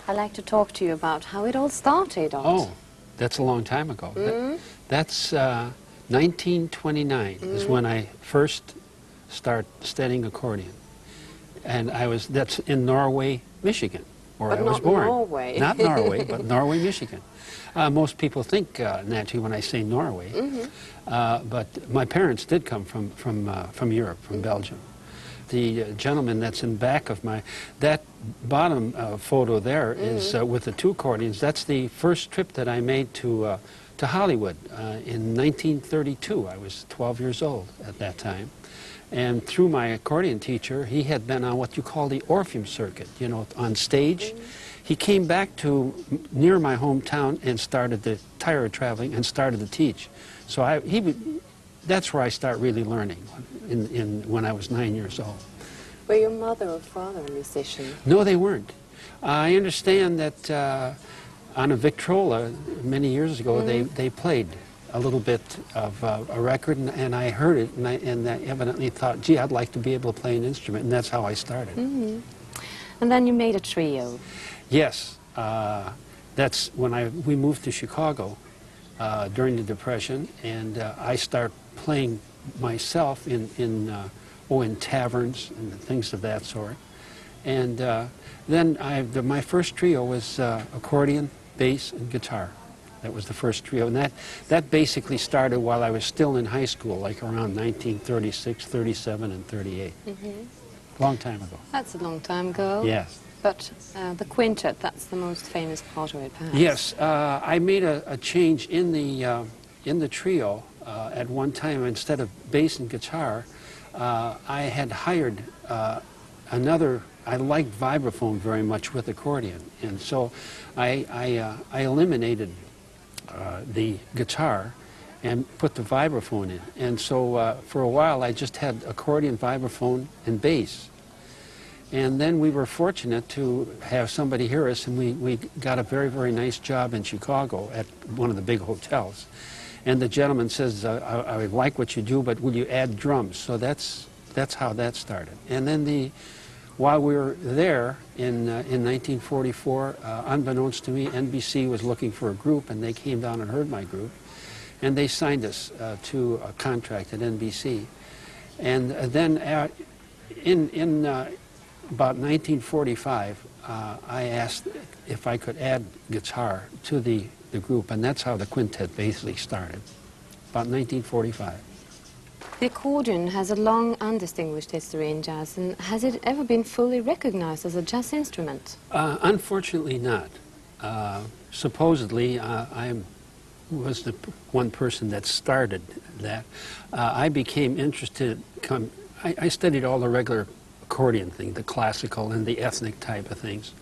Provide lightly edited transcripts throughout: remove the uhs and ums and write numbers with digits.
I'd like to talk to you about how it all started. Oh, that's a long time ago. That's 1929 is when I first started studying accordion. And that's in Norway, Michigan, where I was born. Norway. Not Norway, but Norway, Michigan. Most people think naturally when I say Norway, but my parents did come from Europe, from Belgium. The gentleman that's in back of that bottom photo there is with the two accordions. That's the first trip that I made to Hollywood in 1932. I was 12 years old at that time. And through my accordion teacher, he had been on what you call the Orpheum circuit, you know, on stage. He came back to near my hometown and started to tire of traveling and started to teach. So that's where I start really learning, when I was 9 years old. Were your mother or father a musician? No, they weren't. I understand that on a Victrola many years ago, they played a little bit of a record, and I heard it, and I evidently thought, gee, I'd like to be able to play an instrument, and that's how I started. And then you made a trio. Yes, that's when we moved to Chicago during the Depression, and I started playing myself in taverns and things of that sort. And then my first trio was accordion, bass, and guitar. That was the first trio, and that basically started while I was still in high school, like around 1936, 37, and 38. Long time ago. That's a long time ago. Yes. But the quintet, that's the most famous part of it, perhaps. Yes, I made a change in the trio at one time. Instead of bass and guitar, I had hired another. I liked vibraphone very much with accordion, and so I eliminated the guitar and put the vibraphone in. And so for a while I just had accordion, vibraphone, and bass. And then we were fortunate to have somebody hear us, and we got a very, very nice job in Chicago at one of the big hotels. And the gentleman says, I like what you do, but will you add drums? So that's how that started. And then while we were there in 1944, unbeknownst to me, NBC was looking for a group, and they came down and heard my group, and they signed us to a contract at NBC. And then in about 1945, I asked if I could add guitar to the group, and that's how the quintet basically started, about 1945. The accordion has a long, undistinguished history in jazz, and has it ever been fully recognized as a jazz instrument? Unfortunately not. Supposedly, I was the one person that started that. I became interested, I studied all the regular accordion thing, the classical and the ethnic type of things.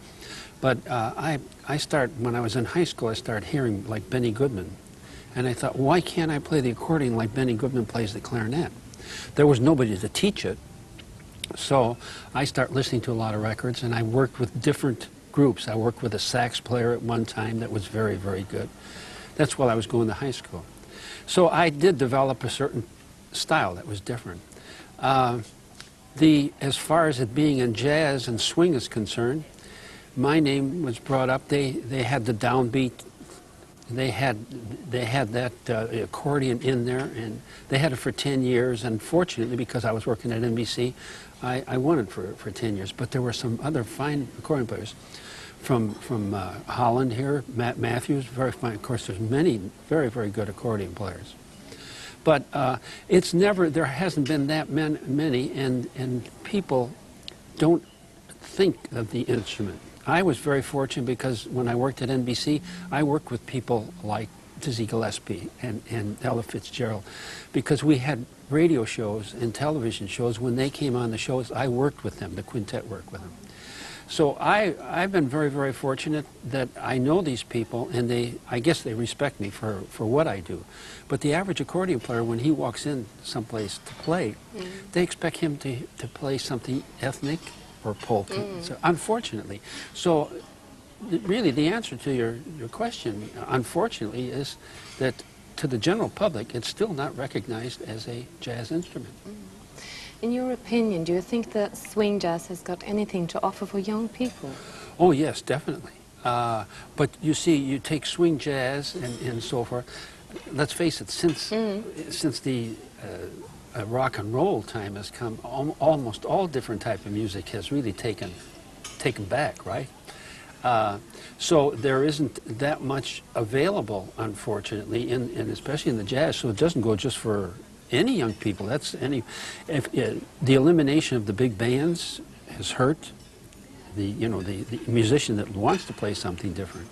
But when I was in high school, I started hearing like Benny Goodman. And I thought, why can't I play the accordion like Benny Goodman plays the clarinet? There was nobody to teach it. So I started listening to a lot of records, and I worked with different groups. I worked with a sax player at one time that was very, very good. That's while I was going to high school. So I did develop a certain style that was different. As far as it being in jazz and swing is concerned, my name was brought up. They had the downbeat. They had that accordion in there, and they had it for 10 years. And fortunately, because I was working at NBC, I won it for 10 years. But there were some other fine accordion players from Holland here. Matt Matthews, very fine. Of course, there's many very, very good accordion players. But there hasn't been that many, and people don't think of the instrument. I was very fortunate because when I worked at NBC, I worked with people like Dizzy Gillespie and Ella Fitzgerald, because we had radio shows and television shows. When they came on the shows, I worked with them, the quintet worked with them. So I've been very, very fortunate that I know these people, and I guess they respect me for what I do. But the average accordion player, when he walks in someplace to play, they expect him to play something ethnic or polka, so, unfortunately. So really the answer to your question, unfortunately, is that to the general public, it's still not recognized as a jazz instrument. In your opinion, do you think that swing jazz has got anything to offer for young people? Oh yes, definitely. But you see, you take swing jazz and so forth. Let's face it, since the rock and roll time has come, almost all different type of music has really taken back, right? So there isn't that much available, unfortunately, and especially in the jazz. So it doesn't go just for any young people. The elimination of the big bands has hurt the musician that wants to play something different.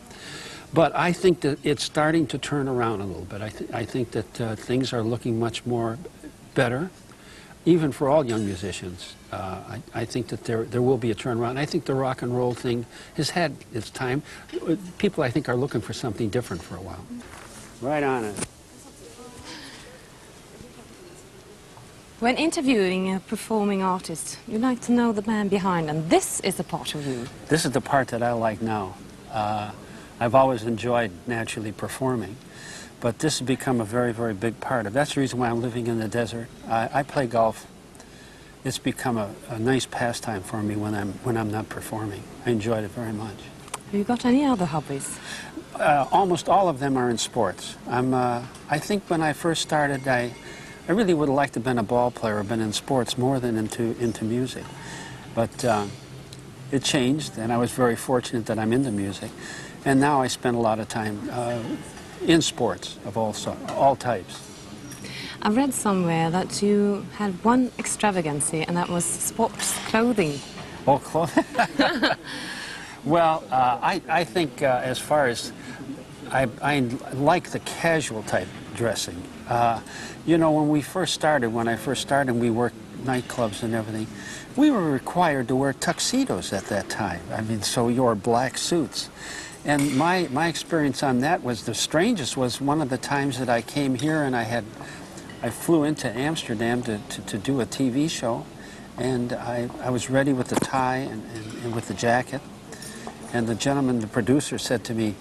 But I think that it's starting to turn around a little bit. I think that things are looking much more better, even for all young musicians. I think that there will be a turnaround. I think the rock and roll thing has had its time. People, I think, are looking for something different for a while. Right on it. When interviewing a performing artist, you like to know the man behind, and this is a part of you. This is the part that I like now. I've always enjoyed naturally performing, but this has become a very, very big part of it. That's the reason why I'm living in the desert. I play golf. It's become a nice pastime for me when I'm not performing. I enjoyed it very much. Have you got any other hobbies? Almost all of them are in sports. I think when I first started, I really would have liked to have been a ball player or been in sports more than into music. But it changed, and I was very fortunate that I'm into music. And now I spend a lot of time in sports of all types. I read somewhere that you had one extravagancy, and that was sports clothing. Oh, clothing? Well, I think as far as I like the casual type dressing. You know, when I first started, we worked nightclubs and everything. We were required to wear tuxedos at that time. I mean, so you wore black suits. And my experience on that was the strangest was one of the times that I came here and I flew into Amsterdam to do a TV show, and I was ready with the tie and with the jacket. And the gentleman, the producer, said to me,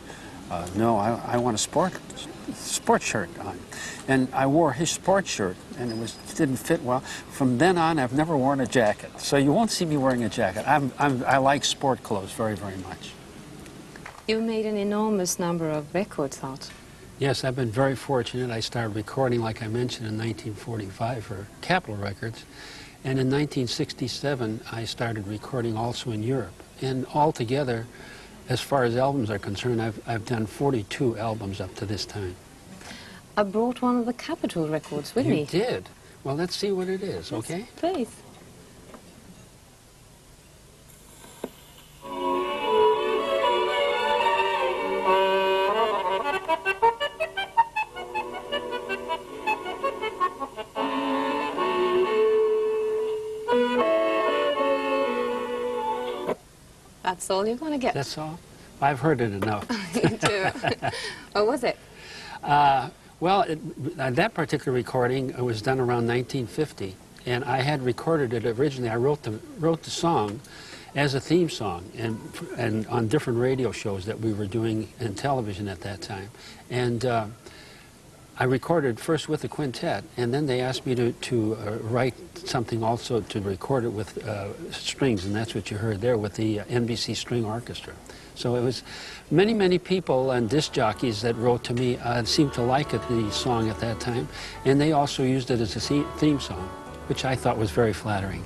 no, I want a sports shirt on. And I wore his sports shirt, and it didn't fit well. From then on, I've never worn a jacket. So you won't see me wearing a jacket. I like sport clothes very, very much. You made an enormous number of records out. Yes, I've been very fortunate. I started recording, like I mentioned, in 1945 for Capitol Records. And in 1967, I started recording also in Europe. And altogether, as far as albums are concerned, I've done 42 albums up to this time. I brought one of the Capitol records with me. You did? Well, let's see what it is, okay? Yes, please. That's all you're going to get. That's all? I've heard it enough. You do. What was it? Well, that particular recording was done around 1950, and I had recorded it originally. I wrote the song as a theme song, and on different radio shows that we were doing in television at that time. And I recorded first with the quintet, and then they asked me to write something also to record it with strings, and that's what you heard there with the NBC String Orchestra. So it was many, many people and disc jockeys that wrote to me seemed to like the song at that time, and they also used it as a theme song, which I thought was very flattering.